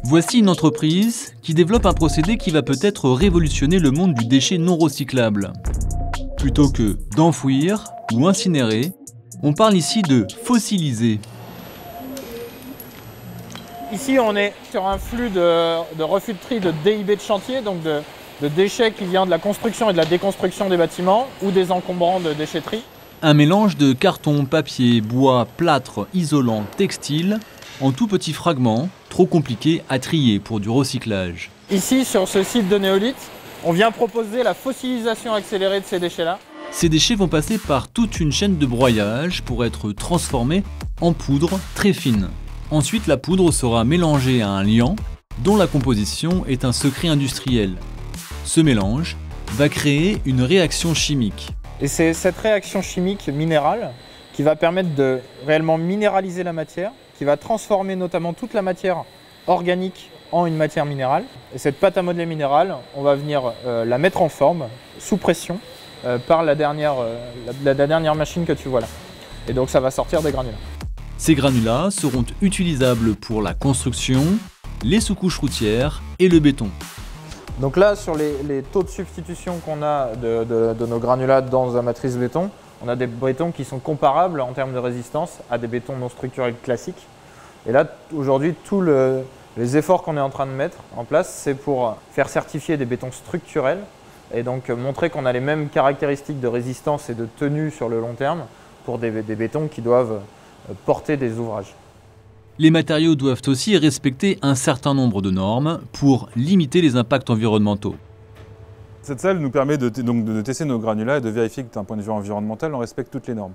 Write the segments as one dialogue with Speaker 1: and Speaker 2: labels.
Speaker 1: Voici une entreprise qui développe un procédé qui va peut-être révolutionner le monde du déchet non recyclable. Plutôt que d'enfouir ou incinérer, on parle ici de fossiliser.
Speaker 2: Ici, on est sur un flux de refus de tri de DIB de chantier, donc de déchets qui viennent de la construction et de la déconstruction des bâtiments ou des encombrants de déchetterie.
Speaker 1: Un mélange de carton, papier, bois, plâtre, isolant, textile, en tout petits fragments, trop compliqués à trier pour du recyclage.
Speaker 2: Ici, sur ce site de néolithe, on vient proposer la fossilisation accélérée de ces déchets-là.
Speaker 1: Ces déchets vont passer par toute une chaîne de broyage pour être transformés en poudre très fine. Ensuite, la poudre sera mélangée à un liant dont la composition est un secret industriel. Ce mélange va créer une réaction chimique.
Speaker 2: Et c'est cette réaction chimique minérale qui va permettre de réellement minéraliser la matière, qui va transformer notamment toute la matière organique en une matière minérale. Et cette pâte à modeler minérale, on va venir la mettre en forme, sous pression, par la dernière machine que tu vois là. Et donc ça va sortir des granulats.
Speaker 1: Ces granulats seront utilisables pour la construction, les sous-couches routières et le béton.
Speaker 2: Donc là, sur les taux de substitution qu'on a de nos granulats dans la matrice béton, on a des bétons qui sont comparables en termes de résistance à des bétons non structurels classiques. Et là, aujourd'hui, tous les efforts qu'on est en train de mettre en place, c'est pour faire certifier des bétons structurels et donc montrer qu'on a les mêmes caractéristiques de résistance et de tenue sur le long terme pour des bétons qui doivent porter des ouvrages.
Speaker 1: Les matériaux doivent aussi respecter un certain nombre de normes pour limiter les impacts environnementaux.
Speaker 3: Cette salle nous permet de tester nos granulats et de vérifier que d'un point de vue environnemental, on respecte toutes les normes.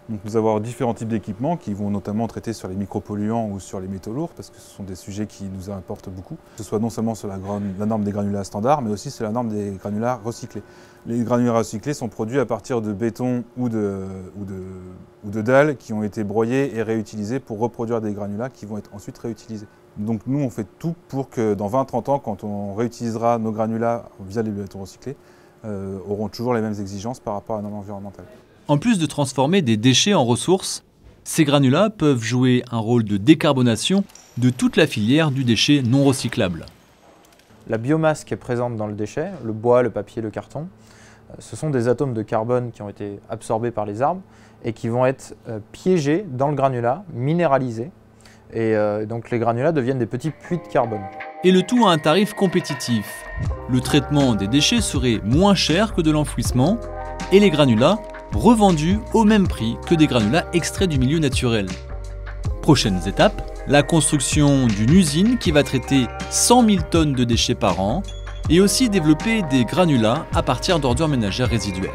Speaker 3: Donc nous avons différents types d'équipements qui vont notamment traiter sur les micropolluants ou sur les métaux lourds, parce que ce sont des sujets qui nous importent beaucoup. Que ce soit non seulement sur la norme des granulats standards, mais aussi sur la norme des granulats recyclés. Les granulats recyclés sont produits à partir de béton ou de dalles qui ont été broyés et réutilisés pour reproduire des granulats qui vont être ensuite réutilisés. Donc nous, on fait tout pour que dans 20-30 ans, quand on réutilisera nos granulats via les bétons recyclés, auront toujours les mêmes exigences par rapport à la norme environnementale.
Speaker 1: En plus de transformer des déchets en ressources, ces granulats peuvent jouer un rôle de décarbonation de toute la filière du déchet non recyclable.
Speaker 2: La biomasse qui est présente dans le déchet, le bois, le papier, le carton, ce sont des atomes de carbone qui ont été absorbés par les arbres et qui vont être piégés dans le granulat, minéralisés. Et donc les granulats deviennent des petits puits de carbone.
Speaker 1: Et le tout à un tarif compétitif. Le traitement des déchets serait moins cher que de l'enfouissement et les granulats revendus au même prix que des granulats extraits du milieu naturel. Prochaines étapes, la construction d'une usine qui va traiter 100 000 tonnes de déchets par an et aussi développer des granulats à partir d'ordures ménagères résiduelles.